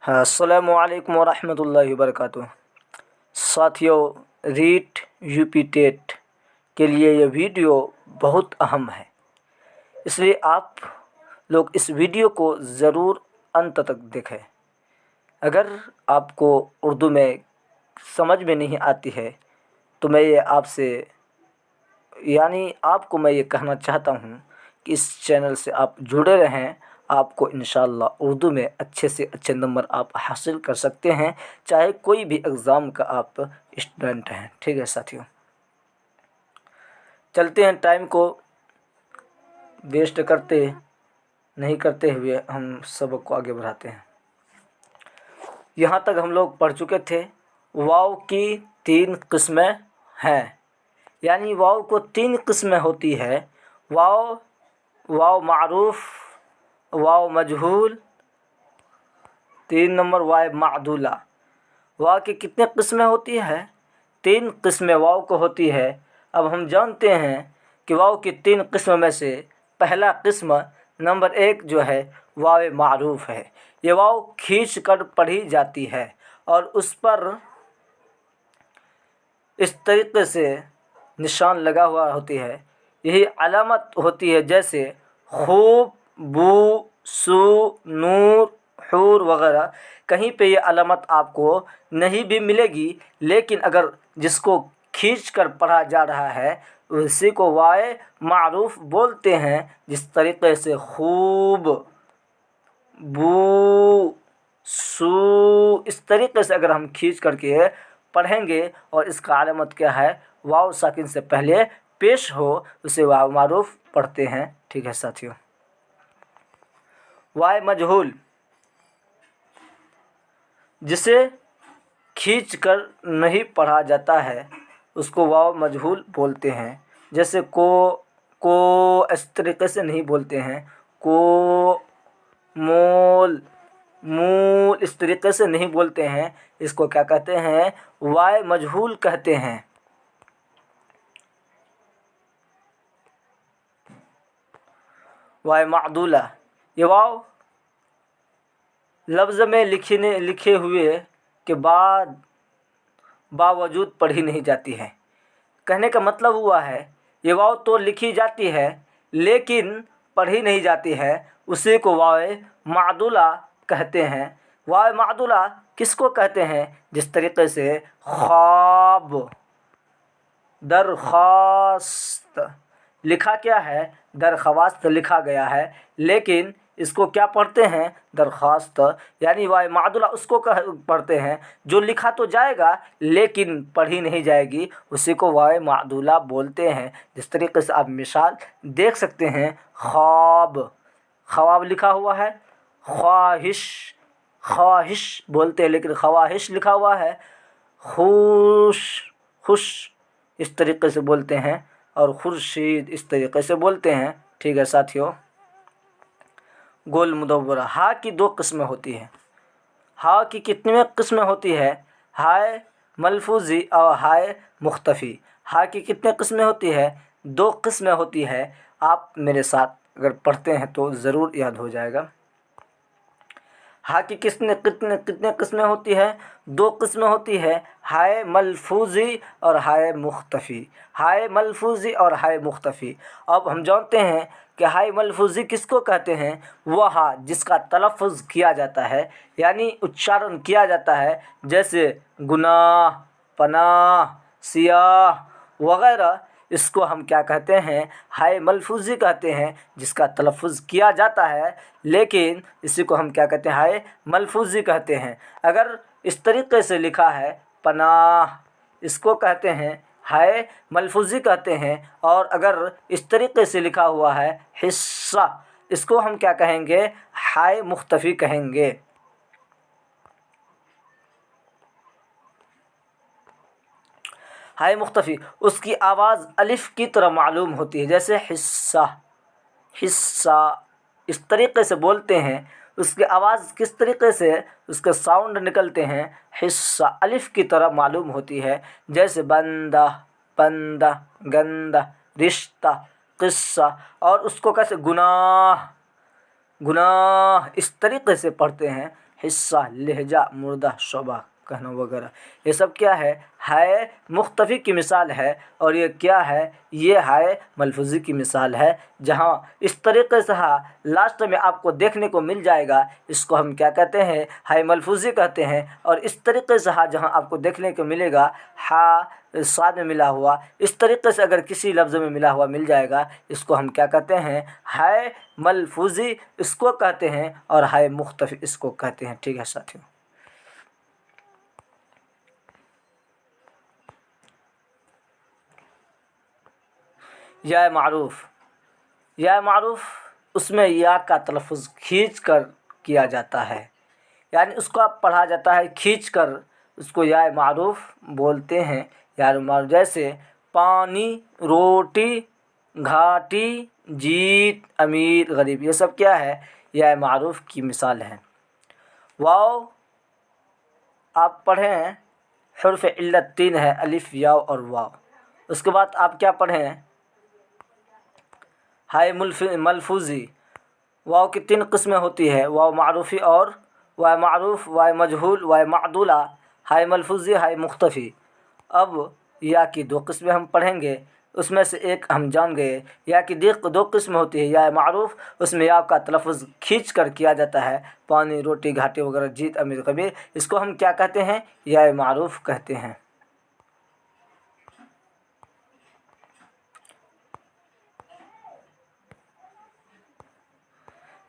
हाँ, अस्सलामु अलैकुम वरहमतुल्लाहि वबरकातुह। साथियों, रीट यूपी टेट के लिए यह वीडियो बहुत अहम है, इसलिए आप लोग इस वीडियो को ज़रूर अंत तक देखें। अगर आपको उर्दू में समझ में नहीं आती है तो मैं ये आपको मैं ये कहना चाहता हूँ कि इस चैनल से आप जुड़े रहें। आपको इंशाअल्लाह उर्दू में अच्छे से अच्छे नंबर आप हासिल कर सकते हैं, चाहे कोई भी एग्ज़ाम का आप स्टूडेंट हैं। ठीक है साथियों, चलते हैं। टाइम को वेस्ट नहीं करते हुए हम सबक को आगे बढ़ाते हैं। यहाँ तक हम लोग पढ़ चुके थे। वाव की 3 किस्में हैं, यानी वाव को 3 किस्में होती है। वाव मारूफ, वाव मजहूल, 3 नंबर वाव मादूला। वाव की कितने किस्में होती है? 3 किस्में वाव को होती है। अब हम जानते हैं कि वाव की 3 किस्मों में से पहला किस्म नंबर 1 जो है वाव मारूफ है। ये वाव खींच कर पढ़ी जाती है और उस पर इस तरीके से निशान लगा हुआ होती है। यही अलामत होती है, जैसे खूब, बू, सू, नूर, हूर वगैरह। कहीं पे ये अलामत आपको नहीं भी मिलेगी, लेकिन अगर जिसको खींच कर पढ़ा जा रहा है उसी को वाव मारूफ बोलते हैं। जिस तरीके से खूब, बू, सू, इस तरीके से अगर हम खींच करके पढ़ेंगे और इसका अलामत क्या है, वाव साकिन से पहले पेश हो, उसे वाव मारूफ पढ़ते हैं। ठीक है साथियों। वाव मजहूल, जिसे खींच कर नहीं पढ़ा जाता है उसको वाव मजहूल बोलते हैं। जैसे को इस तरीके से नहीं बोलते हैं। को, मोल, मूल, इस तरीके से नहीं बोलते हैं। इसको क्या कहते हैं? वाव मजहूल कहते हैं। वाव मादूला, ये वाव लफ्ज़ में लिखे हुए के बाद बावजूद पढ़ी नहीं जाती है। कहने का मतलब हुआ है ये वाव तो लिखी जाती है लेकिन पढ़ी नहीं जाती है, उसी को वाव मादूला कहते हैं। वाव मादूला किसको कहते हैं? जिस तरीके से ख्वाब, दरख्वास्त लिखा क्या है? दरख्वास्त लिखा गया है, लेकिन इसको क्या पढ़ते हैं? दरख्वास्त। यानी वाव मादूला उसको पढ़ते हैं जो लिखा तो जाएगा लेकिन पढ़ी नहीं जाएगी, उसी को वाव मादूला बोलते हैं। जिस तरीके से आप मिसाल देख सकते हैं, ख्वाब, ख्वाब लिखा हुआ है। ख्वाहिश, ख्वाहिश बोलते हैं लेकिन ख्वाहिश लिखा हुआ है। खुश, खुश इस तरीके से बोलते हैं, और खुर्शीद इस तरीके से बोलते हैं। ठीक है साथियों। गोल मुदव्वरा, हा की 2 किस्में होती हैं। हा की कितनी किस्में होती है? हाय मलफूजी और हाय मुख्तफ़ी। हा की कितने किस्में होती है? 2 किस्में होती है। आप मेरे साथ अगर पढ़ते हैं तो ज़रूर याद हो जाएगा। हा की कितने किस्में होती है? 2 किस्में होती है, हाय मलफूजी और हाय मुख्तफ़ी। हाय मलफूजी और हाय मुख्तफ़ी। अब हम जानते हैं कि हाय मलफूजी किसको कहते हैं? वह हा जिसका तलफ़्फ़ुज़ किया जाता है, यानी उच्चारण किया जाता है, जैसे गुनाह, पनाह, सियाह वगैरह। इसको हम क्या कहते हैं? हाय मलफूजी कहते हैं, जिसका तलफ़्फ़ुज़ किया जाता है, लेकिन इसी को हम क्या कहते हैं? हाय मलफूजी कहते हैं। अगर इस तरीके से लिखा है पनाह, इसको कहते हैं हाय मलफूजी कहते हैं। और अगर इस तरीके से लिखा हुआ है हिस्सा, इसको हम क्या कहेंगे? हाय मुख्तफ़ी कहेंगे। हाय मुख्तफ़ी, उसकी आवाज़ अलिफ़ की तरह मालूम होती है, जैसे हिस्सा, हिस्सा इस तरीके से बोलते हैं। उसकी आवाज़ किस तरीके से उसके साउंड निकलते हैं? हिस्सा, अलिफ़ की तरह मालूम होती है, जैसे बंदा, पंदा, गंदा, रिश्ता, क़िस्सा। और उसको कैसे? गुनाह, गुनाह इस तरीके से पढ़ते हैं, حصہ، لہجہ، مردہ، شعبہ کہنا وغیرہ، یہ سب کیا ہے مختفی کی مثال ہے۔ اور یہ کیا ہے، یہ ہائے ملفوظی کی مثال ہے، جہاں اس طریقے سے لاسٹ میں آپ کو دیکھنے کو مل جائے گا، اس کو ہم کیا کہتے ہیں، ہائے ملفوظی کہتے ہیں۔ اور اس طریقے سے جہاں آپ کو دیکھنے کو ملے گا صاد میں ملا ہوا، اس طریقے سے اگر کسی لفظ میں ملا ہوا مل جائے گا، اس کو ہم کیا کہتے ہیں، ہائے ملفوظی اس کو کہتے ہیں، اور ہائے مختفی اس کو کہتے ہیں۔ ٹھیک ہے ساتھیوں، یا معروف، یا معروف اس میں یا کا تلفظ کھینچ کر کیا جاتا ہے، یعنی اس کو پڑھا جاتا ہے کھینچ کر، اس کو یا معروف بولتے ہیں۔ یا معروف جیسے پانی، روٹی، گھاٹی، جیت، امیر، غریب، یہ سب کیا ہے، یا معروف کی مثال ہے۔ واو آپ پڑھیں، حرف علت 3 ہے، الف، یا اور واو۔ اس کے بعد آپ کیا پڑھیں، ہائے ملفوظی۔ واو کی 3 قسمیں ہوتی ہے، واو معروفی اور واو معروف، واو مجہول، واو معدولہ، ہائے ملفوظی، ہائے مختفی۔ اب یا کی 2 قسمیں ہم پڑھیں گے، اس میں سے ایک ہم جان گئے۔ یا کی 2 قسم ہوتی ہے، یا معروف اس میں یا کا تلفظ کھینچ کر کیا جاتا ہے، پانی، روٹی، گھاٹی وغیرہ، جیت، امیر، غریب، اس کو ہم کیا کہتے ہیں، یا معروف کہتے ہیں۔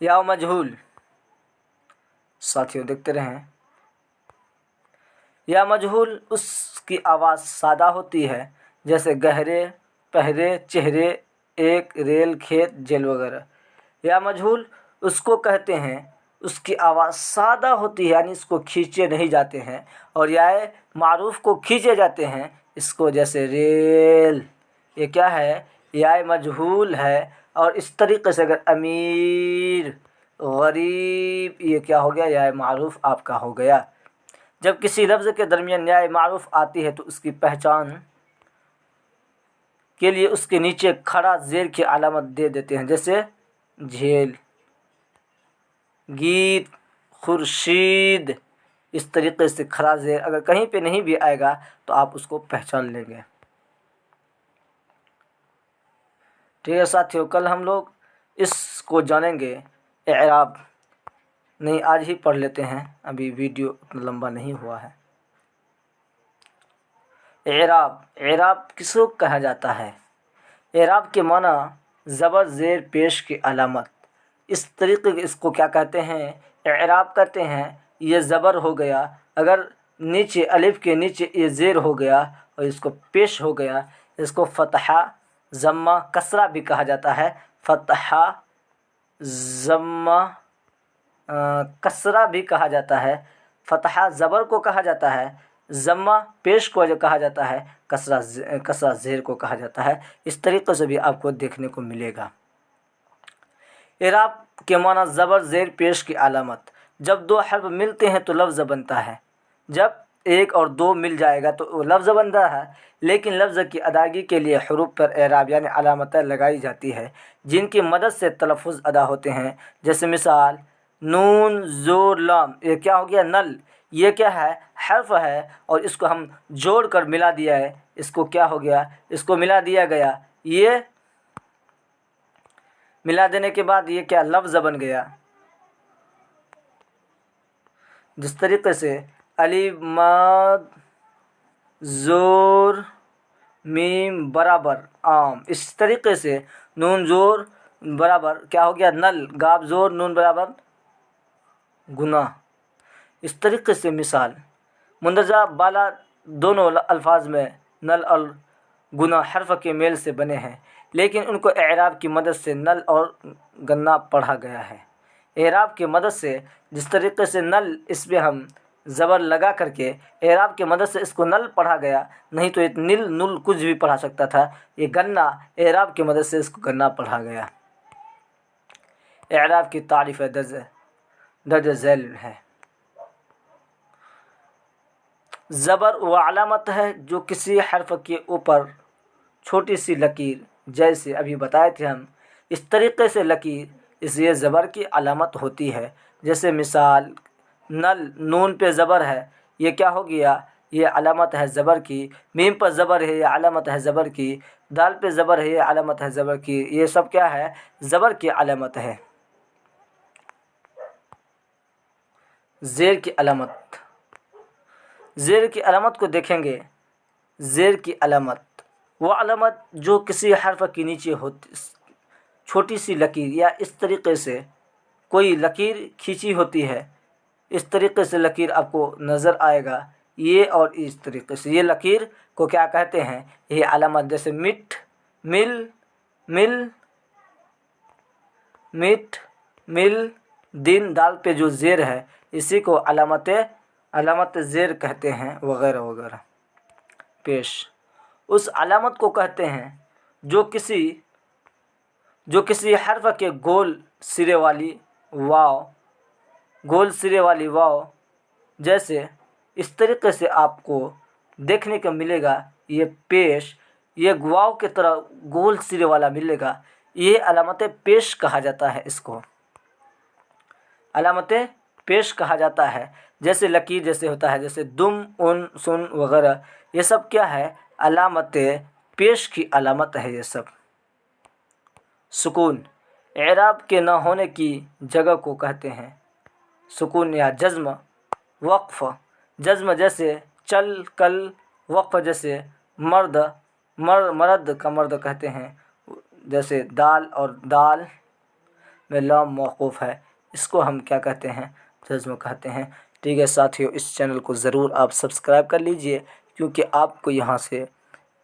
یا مجہول ساتھیوں دیکھتے رہیں، یا مجہول اس کی آواز سادہ ہوتی ہے، جیسے گہرے، پہرے، چہرے، ایک، ریل، کھیت، جیل وغیرہ۔ یا مجہول اس کو کہتے ہیں، اس کی آواز سادہ ہوتی ہے، یعنی اس کو کھینچے نہیں جاتے ہیں۔ اور یا معروف کو کھینچے جاتے ہیں، اس کو جیسے ریل، یہ کیا ہے، یا مجہول ہے۔ اور اس طریقے سے اگر امیر، غریب، یہ کیا ہو گیا، یا معروف آپ کا ہو گیا۔ جب کسی لفظ کے درمیان یا معروف آتی ہے تو اس کی پہچان کے لیے اس کے نیچے کھڑا زیر کی علامت دے دیتے ہیں، جیسے جھیل، گیت، خورشید، اس طریقے سے کھڑا زیر اگر کہیں پہ نہیں بھی آئے گا تو آپ اس کو پہچان لیں گے۔ ٹھیک ہے ساتھیوں، کل ہم لوگ اس کو جانیں گے، اعراب نہیں آج ہی پڑھ لیتے ہیں، ابھی ویڈیو اتنا لمبا نہیں ہوا ہے۔ اعراب، اعراب کس کو کہا جاتا ہے؟ اعراب کے معنی زبر زیر پیش کی علامت، اس طریقے کے اس کو کیا کہتے ہیں، اعراب کہتے ہیں۔ یہ زبر ہو گیا، اگر نیچے الف کے نیچے یہ زیر ہو گیا اور اس کو پیش ہو گیا، اس کو فتحہ، ضمہ، کسرہ بھی کہا جاتا ہے۔ فتحہ، ضمہ، کسرہ بھی کہا جاتا ہے۔ فتحہ زبر کو کہا جاتا ہے، ضمہ پیش کو جو کہا جاتا ہے، کسرہ زیر کو کہا جاتا ہے۔ اس طریقے سے بھی آپ کو دیکھنے کو ملے گا۔ اعراب کے معنی زبر زیر پیش کی علامت، جب 2 حرف ملتے ہیں تو لفظ بنتا ہے۔ جب 1 اور 2 مل جائے گا تو وہ لفظ بنتا ہے، لیکن لفظ کی ادائیگی کے لیے حروف پر اعراب یعنی علامتیں لگائی جاتی ہے، جن کی مدد سے تلفظ ادا ہوتے ہیں۔ جیسے مثال نون، زور، لام، یہ کیا ہو گیا، نل، یہ کیا ہے، حرف ہے، اور اس کو ہم جوڑ کر ملا دیا ہے، اس کو کیا ہو گیا، اس کو ملا دیا گیا، یہ ملا دینے کے بعد یہ کیا، لفظ بن گیا۔ جس طریقے سے الف، ماد، زور، میم برابر عام، اس طریقے سے نون زور برابر کیا ہو گیا، نل، گاب زور، نون برابر گناہ۔ اس طریقے سے مثال مندرجہ بالا دونوں الفاظ میں نل اور گناہ حرف کے میل سے بنے ہیں، لیکن ان کو اعراب کی مدد سے نل اور گنہ پڑھا گیا ہے۔ اعراب کی مدد سے جس طریقے سے نل، اس پہ ہم زبر لگا کر کے اعراب کی مدد سے اس کو نل پڑھا گیا، نہیں تو یہ نل نل کچھ بھی پڑھا سکتا تھا۔ یہ گنہ، اعراب کی مدد سے اس کو گنہ پڑھا گیا۔ اعراب کی تعریف درج ذیل ہے۔ زبر وہ علامت ہے جو کسی حرف کے اوپر چھوٹی سی لکیر، جیسے ابھی بتائے تھے ہم، اس طریقے سے لکیر، اس لیے زبر کی علامت ہوتی ہے۔ جیسے مثال नल, नून पे ज़बर है, ये क्या हो गया, ये अलामत है ज़बर की। मीम पर ज़बर है, ये अलामत है ज़बर की। दाल पे ज़बर है, ये अलामत है ज़बर की। ये सब क्या है, ज़बर की अलामत है। ज़ेर की अलामत, ज़ेर की अलामत को देखेंगे। ज़ेर की अलामत वो अलामत जो किसी हर्फ के नीचे होती, छोटी सी लकीर या इस तरीक़े से कोई लकीर खींची होती है, इस तरीक़े से लकीर आपको नज़र आएगा। ये और इस तरीक़े से, ये लकीर को क्या कहते हैं, ये अलामत। जैसे मिट, मिल, मिल, मिट, मिल, दिन, दाल पे जो ज़ेर है इसी को अलामत ज़ेर कहते हैं, वगैरह वगैरह। पेश, उस अलामत को कहते हैं जो किसी हर्फ के गोल सिरे वाली वाव, जैसे इस तरीक़े से आपको देखने को मिलेगा। ये पेश, ये वाव के तरह गोल सिरे वाला मिलेगा। ये अलामत पेश कहा जाता है, इसको अलामत पेश कहा जाता है। जैसे लकीर जैसे होता है, जैसे दुम, उन, सुन वगैरह, ये सब क्या है, अलामत पेश की अलामत है ये सब। सुकून, एराब के न होने की जगह को कहते हैं सुकून या जज़्म। वक्फ़, जज़्म जैसे चल, कल। वक्फ़ जैसे मर्द, मर्द का मर्द कहते हैं। जैसे दाल और दाल में लाम मौक़ूफ़ है, इसको हम क्या कहते हैं, जज़्म कहते हैं। ठीक है साथियों, इस चैनल को ज़रूर आप सब्सक्राइब कर लीजिए, क्योंकि आपको यहाँ से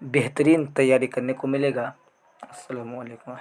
बेहतरीन तैयारी करने को मिलेगा। अस्सलामु अलैकुम।